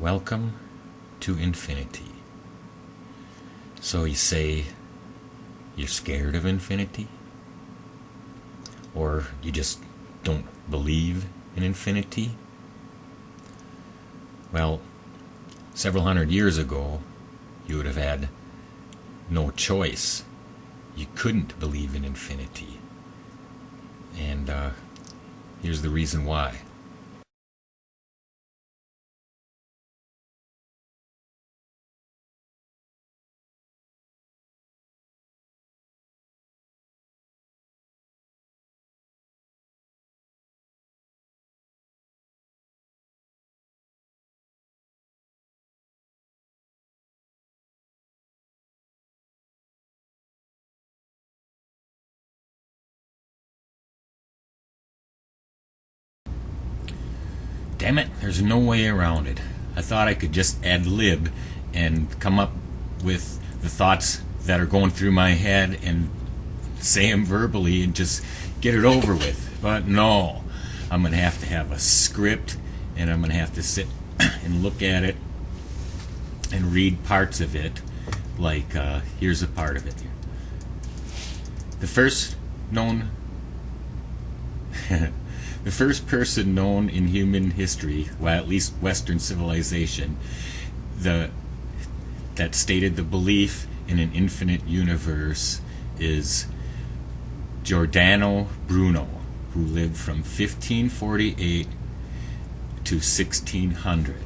Welcome to infinity. So you say you're scared of infinity? Or you just don't believe in infinity? Well, several hundred years ago, you would have had no choice. You couldn't believe in infinity. And here's the reason why. Damn it, there's no way around it. I thought I could just ad lib and come up with the thoughts that are going through my head and say them verbally and just get it over with. But no, I'm going to have a script, and I'm going to have to sit and look at it and read parts of it. Like, here's a part of it. The first known the first person known in human history, well, at least Western civilization, that stated the belief in an infinite universe is Giordano Bruno, who lived from 1548 to 1600.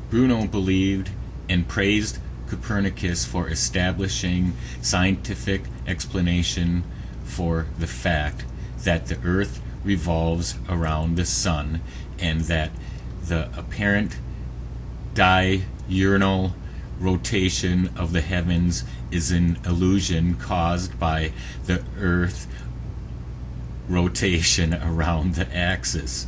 Bruno believed and praised Copernicus for establishing scientific explanation for the fact that the Earth revolves around the Sun, and that the apparent diurnal rotation of the heavens is an illusion caused by the Earth rotation around the axis.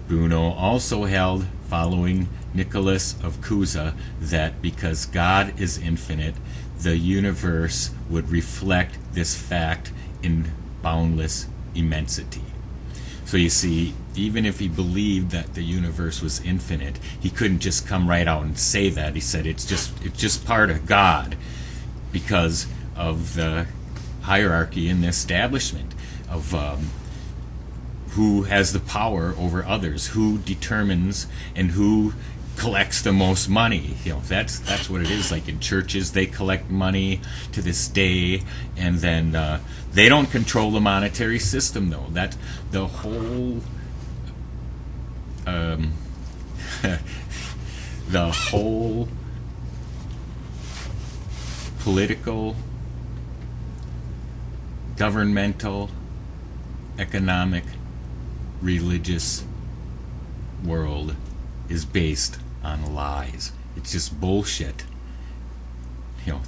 Bruno also held, following Nicholas of Cusa, that because God is infinite, the universe would reflect this fact in boundless immensity. So you see, even if he believed that the universe was infinite, he couldn't just come right out and say that. He said it's just part of God, because of the hierarchy in the establishment of who has the power over others, who determines and who collects the most money. That's what it is. Like in churches, they collect money to this day, and then they don't control the monetary system, though. That the whole the whole political, governmental, economic, religious world is based on lies. It's just bullshit.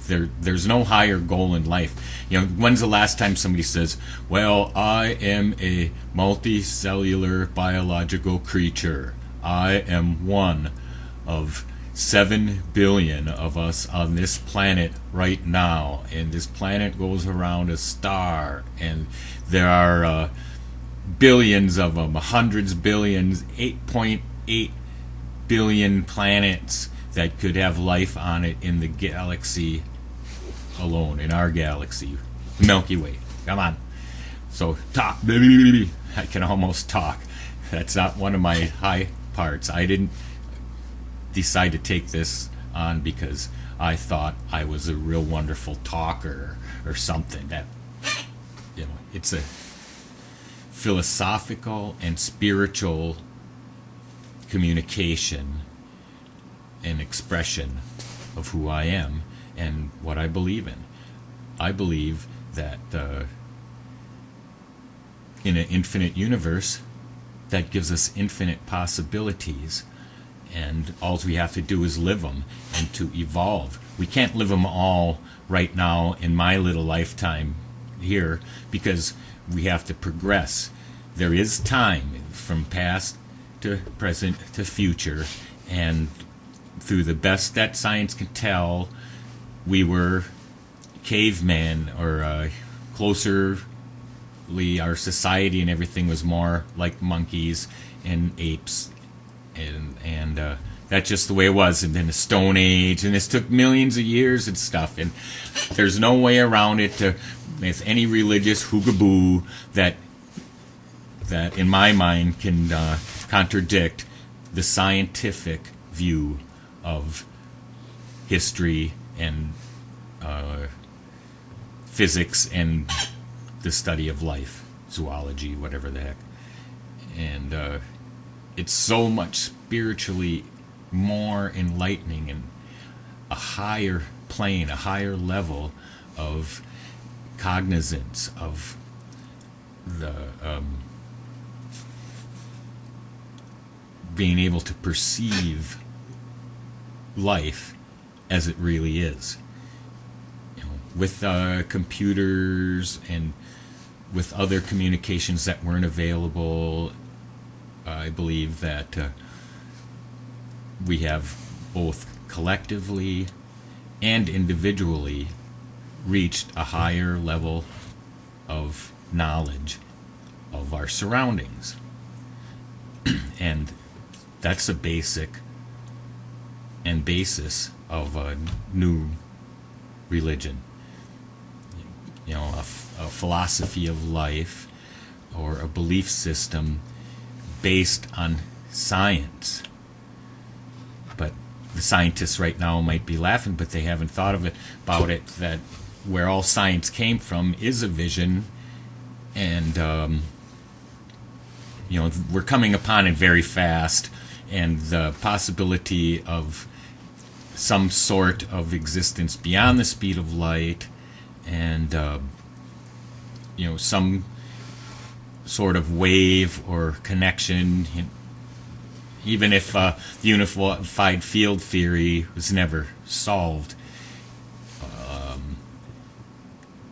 There's no higher goal in life. When's the last time somebody says, well, I am a multicellular biological creature. I am one of 7 billion of us on this planet right now, and this planet goes around a star, and there are billions of them, hundreds, billions, 8.8 billion planets that could have life on it in the galaxy alone, in our galaxy, the Milky Way. Come on. So talk. I can almost talk. That's not one of my high parts. I didn't decide to take this on because I thought I was a real wonderful talker or something. That it's a philosophical and spiritual communication and expression of who I am and what I believe in. I believe that in an infinite universe that gives us infinite possibilities, and all we have to do is live them and to evolve. We can't live them all right now in my little lifetime here, because we have to progress. There is time from past to present to future, and through the best that science can tell, we were caveman, or closer ultimately our society and everything was more like monkeys and apes, and that's just the way it was. And then the Stone Age, and this took millions of years and stuff, and there's no way around it with any religious hoogaboo that in my mind can contradict the scientific view of history and physics and the study of life, zoology, whatever the heck. And it's so much spiritually more enlightening and a higher plane, a higher level of cognizance of the being able to perceive life as it really is. With computers and with other communications that weren't available, I believe that we have both collectively and individually reached a higher level of knowledge of our surroundings. And that's a basic and basis of a new religion. A philosophy of life or a belief system based on science. But the scientists right now might be laughing, but they haven't thought about it, that where all science came from is a vision, and we're coming upon it very fast, and the possibility of some sort of existence beyond the speed of light, and some sort of wave or connection, even if the unified field theory was never solved.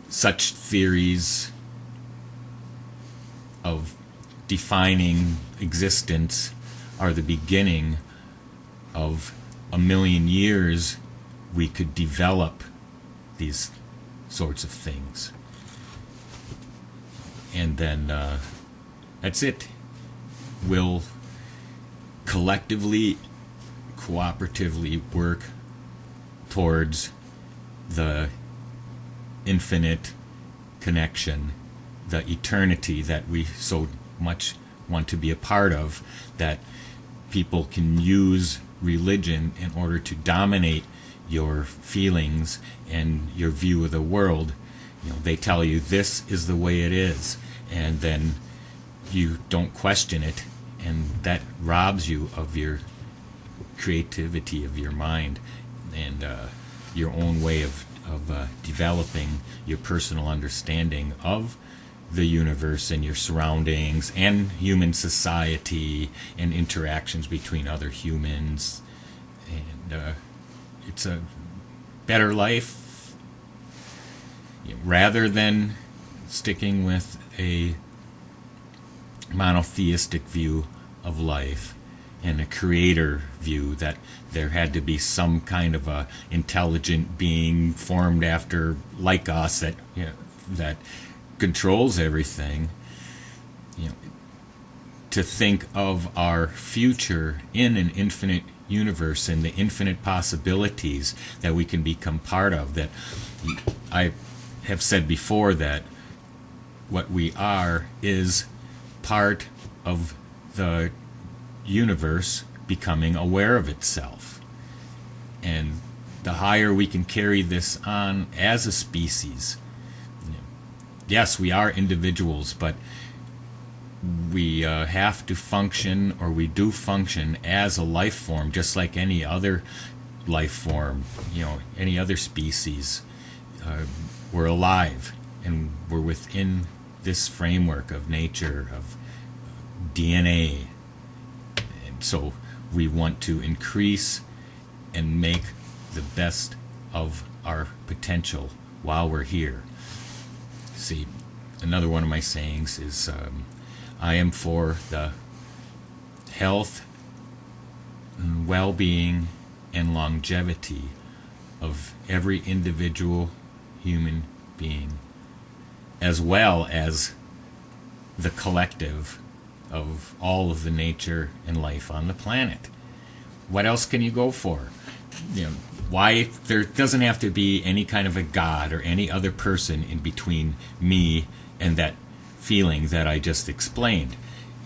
Such theories of defining existence are the beginning of a million years we could develop these sorts of things. And then that's it. We'll collectively, cooperatively work towards the infinite connection, the eternity that we so much want to be a part of, that people can use religion in order to dominate your feelings and your view of the world. They tell you this is the way it is, and then you don't question it, and that robs you of your creativity, of your mind, and your own way of developing your personal understanding of the universe and your surroundings and human society and interactions between other humans. And it's a better life, rather than sticking with a monotheistic view of life and a creator view that there had to be some kind of a intelligent being formed after, like us, that controls everything. To think of our future in an infinite universe and the infinite possibilities that we can become part of. That I have said before, that what we are is part of the universe becoming aware of itself. And the higher we can carry this on as a species, yes, we are individuals, but we have to function, or we do function as a life form, just like any other life form, any other species. We're alive, and we're within this framework of nature, of DNA. And so we want to increase and make the best of our potential while we're here. See, another one of my sayings is, I am for the health and well-being and longevity of every individual human being, as well as the collective of all of the nature and life on the planet. What else can you go for? You know, why there doesn't have to be any kind of a God or any other person in between me and that feeling that I just explained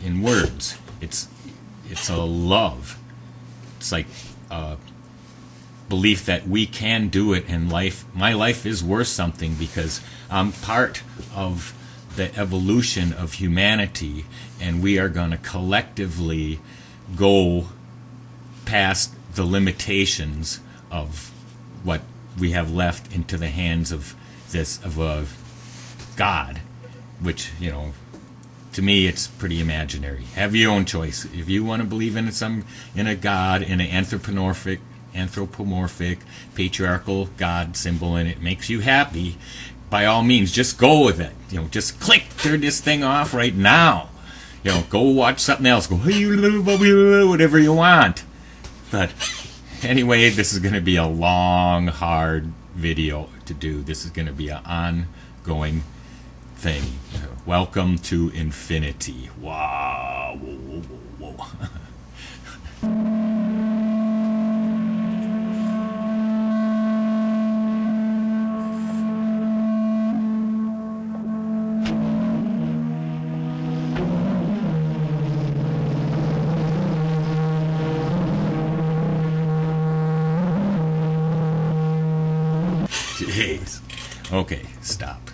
in words. It's a love. It's like a belief that we can do it in life. My life is worth something because I'm part of the evolution of humanity, and we are going to collectively go past the limitations of what we have left into the hands of a God, which, you know, to me it's pretty imaginary. Have your own choice. If you want to believe in a God, in an anthropomorphic patriarchal God symbol, and it makes you happy, by all means just go with it. You know, just turn this thing off right now. You know, go watch something else. Go, hey, whatever you want. But anyway, this is going to be a long, hard video to do. This is going to be an ongoing thing. Welcome to infinity. Wow. Whoa, whoa, whoa. Jeez. Okay, stop.